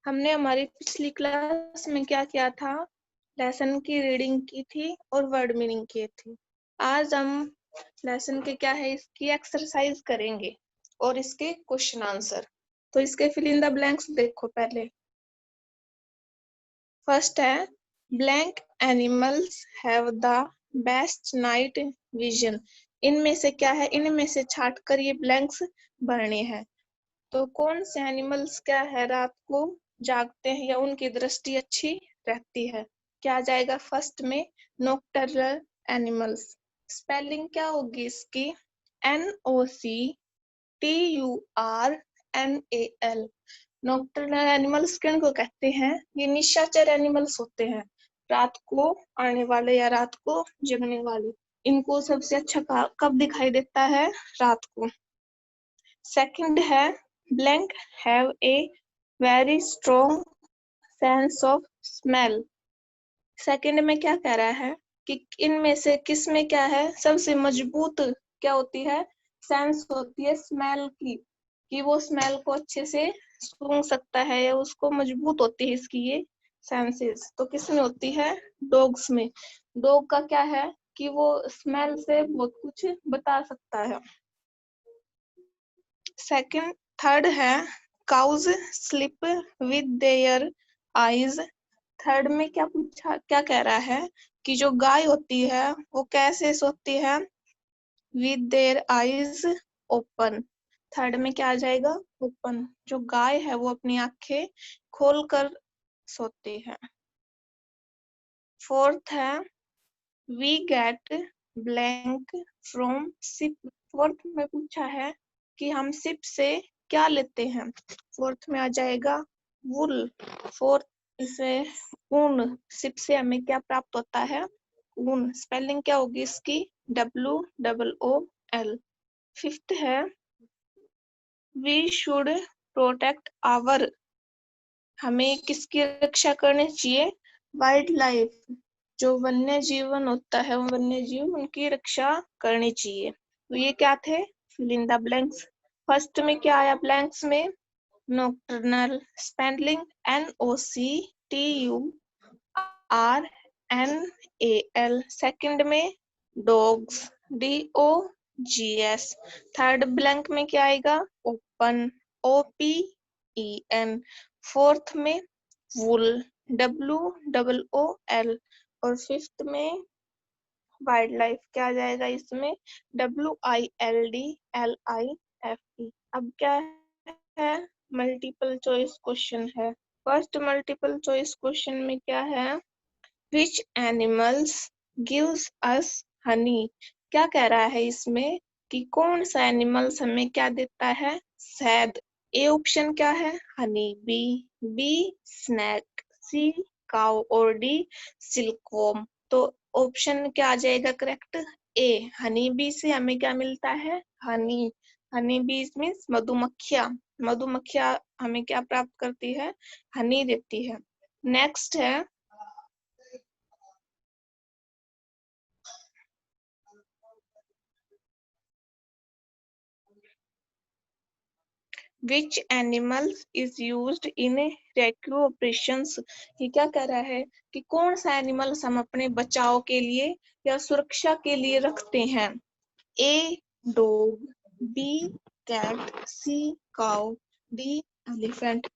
हमने हमारी पिछली क्लास में क्या किया था, लेसन की रीडिंग की थी और वर्ड मीनिंग की थी। आज हम लेसन के क्या है इसकी एक्सरसाइज करेंगे और इसके क्वेश्चन आंसर। तो इसके फिल इन द ब्लैंक्स देखो पहले। फर्स्ट है blank animals have the best night vision. इनमें से क्या है, इनमें से छाट कर ये ब्लैंक्स भरने हैं। तो कौन से एनिमल्स क्या है रात को जागते हैं या उनकी दृष्टि अच्छी रहती है? क्या आ जाएगा फर्स्ट में? Nocturnal animals. स्पेलिंग क्या होगी इसकी? NOCTURNAL। नॉकटर्नल एनिमल्स किनको कहते हैं? ये निशाचर एनिमल्स होते हैं, रात को आने वाले या रात को जगने वाले। इनको सबसे अच्छा कब दिखाई देता है? रात को। सेकंड है blank have a very strong sense of smell. Second में क्या कह रहा है कि इनमें से किस में क्या है सबसे मजबूत क्या होती है? सेंस होती है स्मेल की, कि वो स्मेल को अच्छे से सूंघ सकता है या उसको मजबूत होती है इसकी ये सेंसेस। तो किस में होती है? डॉग्स में। डॉग का क्या है कि वो स्मेल से बहुत कुछ बता सकता है। सेकंड थर्ड है cows sleep with their eyes. Third में क्या पूछा, क्या कह रहा है कि जो गाय होती है वो कैसे सोती है? With their eyes open. Third में क्या आ जाएगा? ओपन। जो गाय है वो अपनी आंखें खोलकर सोती है। फोर्थ है we get blank from sheep. Fourth में पूछा है कि हम शिप से क्या लेते हैं? फोर्थ में आ जाएगा वुल। फोर्थ इसे ऊन। शिप से हमें क्या प्राप्त होता है? ऊन। स्पेलिंग क्या होगी इसकी? WOOL। फिफ्थ है वी शुड प्रोटेक्ट आवर। हमें किसकी रक्षा करनी चाहिए? Wild life. जो वन्य जीवन होता है वन्य जीव उनकी रक्षा करनी चाहिए। तो ये क्या थे? Fill in the blanks. First में क्या आया ब्लैंक्स में? नॉकटर्नल। Spelling NOCTURNAL। सेकंड में डॉग्स DOGS। थर्ड ब्लैंक में क्या आएगा? Open OPEN। फोर्थ में वुल WOOL। और फिफ्थ में वाइल्ड लाइफ क्या आ जाएगा इसमें? WILDLIFE। अब क्या है? मल्टीपल चॉइस क्वेश्चन है। फर्स्ट मल्टीपल चॉइस क्वेश्चन में क्या है? Which animals gives us honey? क्या कह रहा है इसमें कि कौन सा एनिमल्स हमें क्या देता है? शहद। ए ऑप्शन क्या है? Honey. B snake. C cow और डी सिल्कवॉर्म। तो ऑप्शन क्या आ जाएगा करेक्ट? ए हनी बी से हमें क्या मिलता है? हनी। हनी बी मीन्स मधुमक्खियां। मधुमक्खियां हमें क्या प्राप्त करती है? हनी देती है। नेक्स्ट है Which animals is used in rescue operations? ये क्या कह रहा है कि कौन सा एनिमल्स हम अपने बचाव के लिए या सुरक्षा के लिए रखते हैं? A dog, B cat, C cow, D elephant.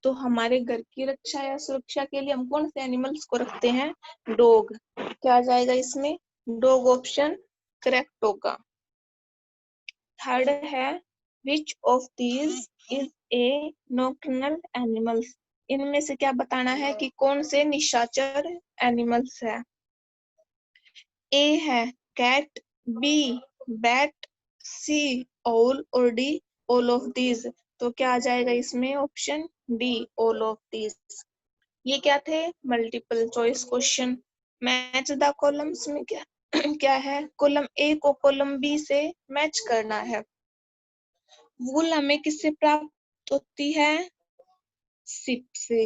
तो हमारे घर की रक्षा या सुरक्षा के लिए हम कौन से एनिमल्स को रखते हैं? डॉग। क्या आ जाएगा इसमें? डॉग ऑप्शन करेक्ट होगा। थर्ड है which of these is a nocturnal animals. इनमें से क्या बताना है कि कौन से निशाचर एनिमल्स है? ए है कैट, बी बैट, सी ओल और डी ऑल ऑफ दीज। तो क्या आ जाएगा इसमें? Option D all of these. ये क्या थे? Multiple choice question. Match the columns में क्या क्या है? कॉलम ए को कॉलम बी से मैच करना है। वूल हमें किससे प्राप्त होती है? सिप से।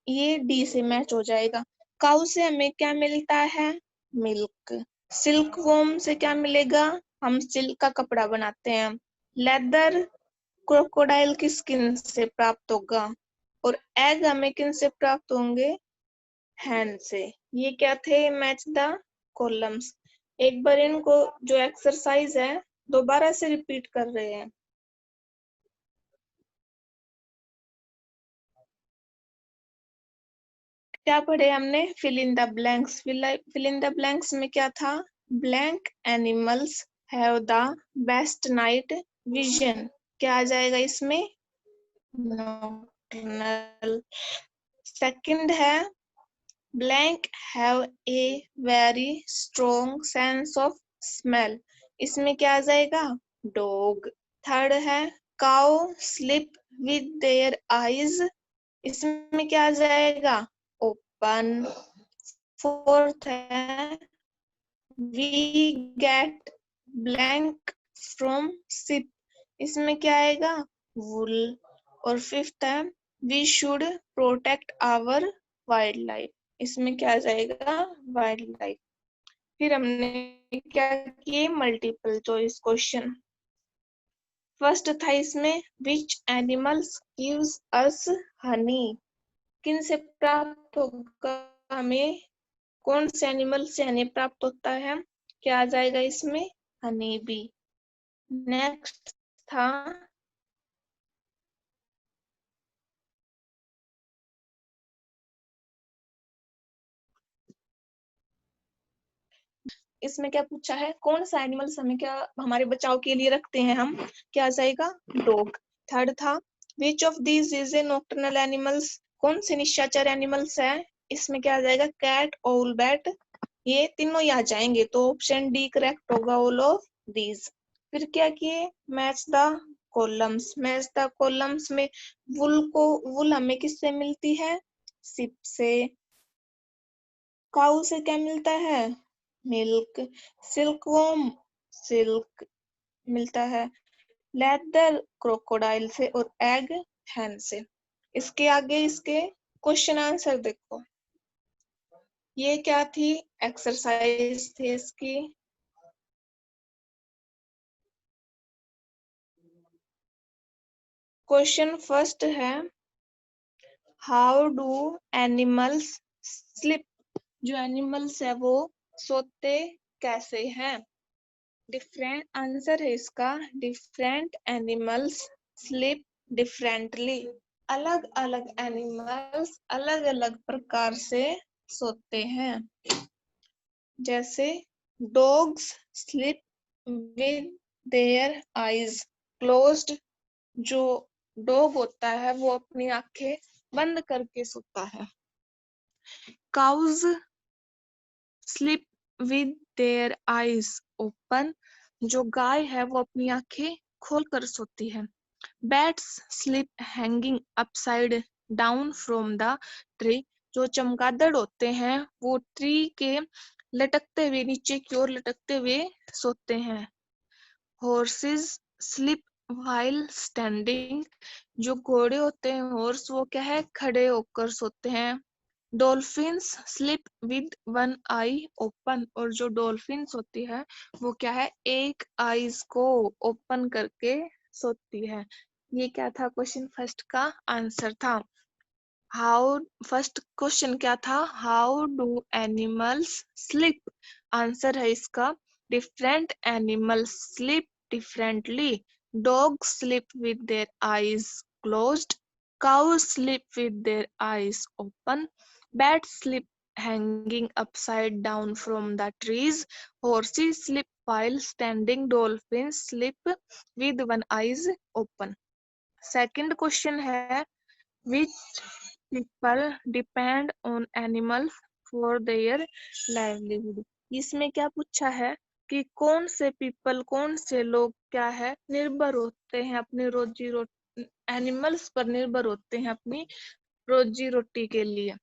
ये डी से मैच हो जाएगा। काउ से हमें क्या मिलता है? मिल्क। सिल्क वॉर्म से क्या मिलेगा? हम सिल्क का कपड़ा बनाते हैं। लेदर क्रोकोडाइल की स्किन से प्राप्त होगा और एग हमें किन से प्राप्त होंगे? हैन से। ये क्या थे? Match the columns. एक बार इनको जो एक्सरसाइज है दोबारा से रिपीट कर रहे हैं। क्या पढ़े हमने? Fill in the blanks. Fill in the blanks में क्या था? Blank animals have the best night vision. क्या आ जाएगा इसमें? नॉकटर्नल। सेकंड है blank have a very strong sense of smell. इसमें क्या आ जाएगा? डॉग। थर्ड है cows sleep with their eyes. इसमें क्या आ जाएगा? ओपन। फोर्थ है we get blank from sheep. इसमें क्या आएगा? वुल। और फिफ्थ है we should protect our wild life. इसमें क्या आ जाएगा? Wild life. फिर हमने क्या किए? Multiple choice question. फर्स्ट था इसमें which animals gives us Honey. किन से प्राप्त होगा हमें? कौन से एनिमल से हनी प्राप्त होता है? क्या आ जाएगा इसमें? Honey bee. नेक्स्ट था इसमें क्या पूछा है? कौन सा एनिमल्स हमें क्या हमारे बचाव के लिए रखते हैं हम? क्या आ जाएगा? डॉग। थर्ड था which of these is a nocturnal animals. कौन से निशाचर एनिमल्स है? इसमें क्या आ जाएगा? कैट, ओल, बैट। ये तीनों ही आ जाएंगे तो ऑप्शन डी करेक्ट होगा, ऑल ऑफ दीज। फिर क्या किए? Match the columns. Match the columns में वुल हमें किससे मिलती है? सिप से। काऊ से क्या मिलता है? मिल्क। सिल्कवॉर्म सिल्क मिलता है। लेदर क्रोकोडाइल से और एग हैन से। इसके आगे इसके क्वेश्चन आंसर देखो। ये क्या थी? एक्सरसाइज थी इसकी। क्वेश्चन फर्स्ट है हाउ डू एनिमल्स स्लिप। जो एनिमल्स है वो सोते कैसे हैं? डिफरेंट आंसर है इसका डिफरेंट एनिमल्स स्लीप डिफरेंटली। अलग अलग एनिमल्स अलग अलग प्रकार से सोते हैं। जैसे dogs sleep with their eyes closed. जो डॉग होता है वो अपनी आंखें बंद करके सोता है। Cows sleep with their eyes open. जो गाय है वो अपनी आंखें खोल कर सोती है। Bats sleep hanging upside down from the tree. जो चमगादड़ होते हैं वो ट्री के लटकते हुए नीचे की ओर लटकते हुए सोते हैं। Horses sleep while standing. जो घोड़े होते हैं हॉर्स वो क्या है? खड़े होकर सोते हैं। Dolphins sleep with one I open. और जो डॉल्फिन्स होती है वो क्या है? एक आईज को ओपन करके सोती है। ये क्या था? क्वेश्चन फर्स्ट का आंसर था। हाउ फर्स्ट क्वेश्चन क्या था? How do animals sleep. Answer है इसका different animals sleep differently. Dog sleep with their eyes closed. Cows sleep with their eyes open. Bats sleep hanging upside down from the trees. Horses sleep while standing. Dolphins sleep with one eyes open. Second question है which people depend on animals for their livelihood. इसमें क्या पूछा है कि कौन से people कौन से लोग क्या है निर्भर होते हैं अपनी रोजी रोटी एनिमल्स पर निर्भर होते हैं अपनी रोजी रोटी के लिए।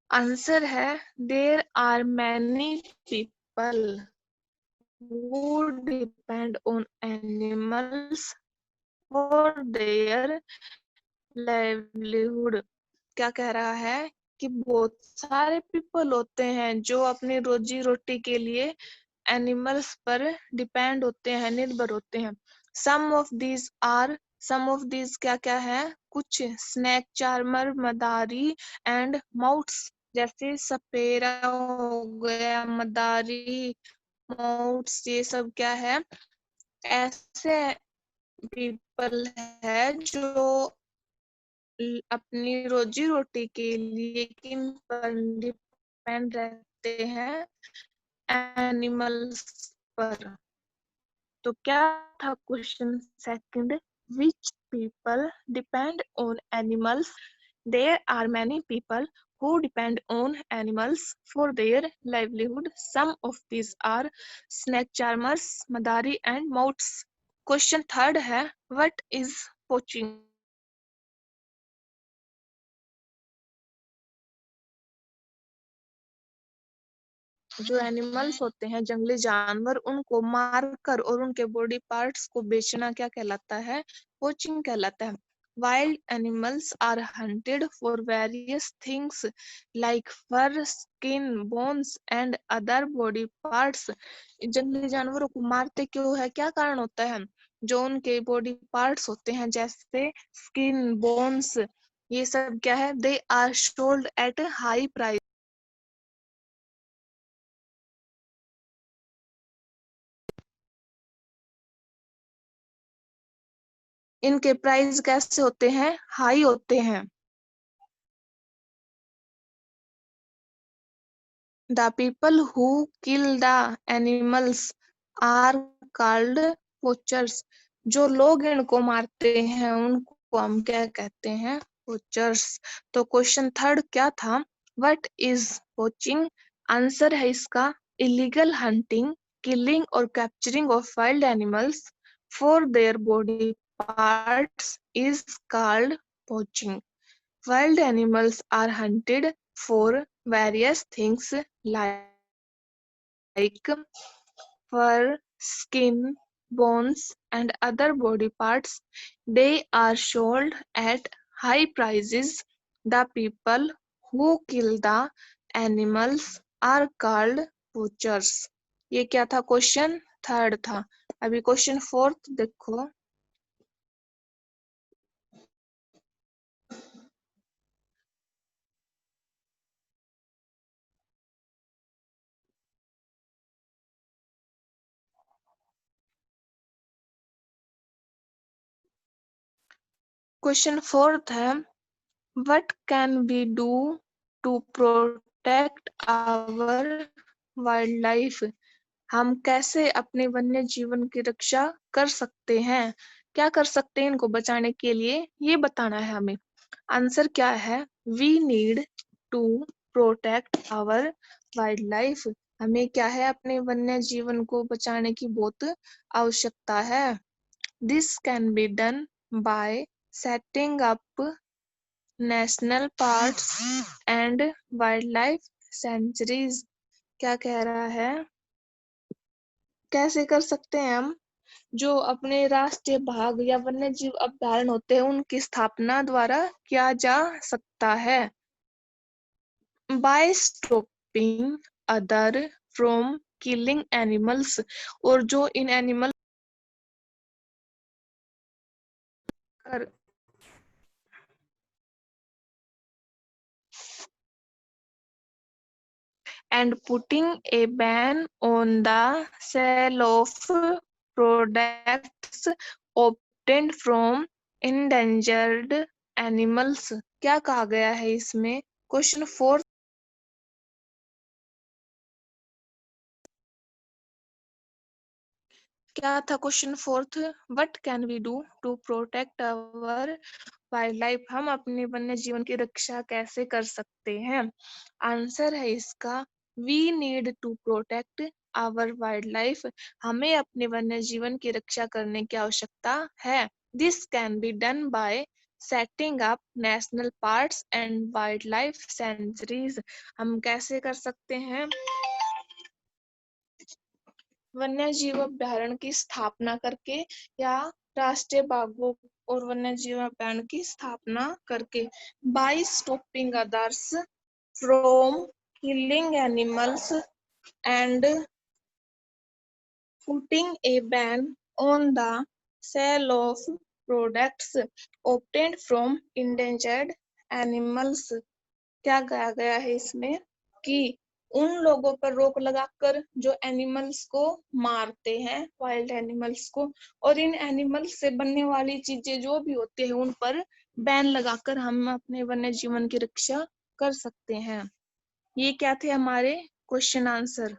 आंसर है there are many people who depend on animals for their livelihood। क्या कह रहा है कि बहुत सारे पीपल होते हैं जो अपनी रोजी रोटी के लिए एनिमल्स पर डिपेंड होते हैं निर्भर होते हैं। Some of these are some of this क्या क्या है, कुछ स्नेक चार्मर, मदारी एंड माउट्स, जैसे सपेरा हो गया, मदारी, माउट्स, ये सब क्या है, ऐसे पीपल है जो अपनी रोजी रोटी के लिए किन पर डिपेंड रहते हैं, एनिमल्स पर। तो क्या था question second, which people depend on animals? There are many people who depend on animals for their livelihood. Some of these are snake charmers, madari and moths. Question third है, what is poaching? जो animals होते हैं, जंगली जानवर, उनको मारकर और उनके बॉडी पार्ट्स को बेचना क्या कहलाता है, पोचिंग कहलाता है। Wild animals are hunted for various things like fur, skin, bones and other body parts. जंगली जानवरों को मारते क्यों है, क्या कारण होता है, जो उनके बॉडी पार्ट्स होते हैं जैसे स्किन, बोन्स, ये सब क्या है, they are sold at high price. इनके प्राइस कैसे होते हैं, हाई होते हैं। The people who kill the animals are called poachers. जो लोग इनको मारते हैं उनको हम क्या कहते हैं, poachers। तो क्वेश्चन थर्ड क्या था, what is poaching? आंसर है इसका illegal hunting, killing or capturing of wild animals for their body parts is called poaching. Wild animals are hunted for various things like fur, skin, bones, and other body parts. They are sold at high prices. The people who kill the animals are called poachers. ये क्या था, question third था। अभी question fourth देखो। Question fourth है, what can we do to protect our wildlife? हम कैसे अपने वन्य जीवन की रक्षा कर सकते हैं, क्या कर सकते हैं इनको बचाने के लिए, ये बताना है हमें। आंसर क्या है, we need to protect our wildlife। हमें क्या है, अपने वन्य जीवन को बचाने की बहुत आवश्यकता है। This can be done by setting up national parks and wildlife sanctuaries. क्या कह रहा है, कैसे कर सकते हैं हम, जो अपने राष्ट्रीय भाग या वन्य जीव अभयारण्य होते हैं उनकी स्थापना द्वारा किया जा सकता है। By stopping other from killing animals, और जो इन एनिमल कर and putting a ban on the sale of products obtained from endangered animals। क्या कहा गया है इसमें, क्वेश्चन फोर्थ क्या था, question fourth, what can we do to protect our wild life? हम अपने वन्य जीवन की रक्षा कैसे कर सकते हैं? आंसर है इसका we need to protect our wild life. हमें अपने वन्य जीवन की रक्षा करने की आवश्यकता है। This can be done by setting up national parks and wild life sanctuaries. हम कैसे कर सकते हैं, वन्य जीव अभ्यारण्य की स्थापना करके या राष्ट्रीय बागों और वन्य जीव अभ्यारण्य की स्थापना करके। By stopping others from killing animals and putting a ban on the sale of products obtained from endangered animals। क्या कहा गया है इसमें कि उन लोगों पर रोक लगाकर जो एनिमल्स को मारते हैं, वाइल्ड एनिमल्स को, और इन एनिमल्स से बनने वाली चीजें जो भी होती है उन पर बैन लगाकर हम अपने वन्य जीवन की रक्षा कर सकते हैं। ये क्या थे हमारे क्वेश्चन आंसर।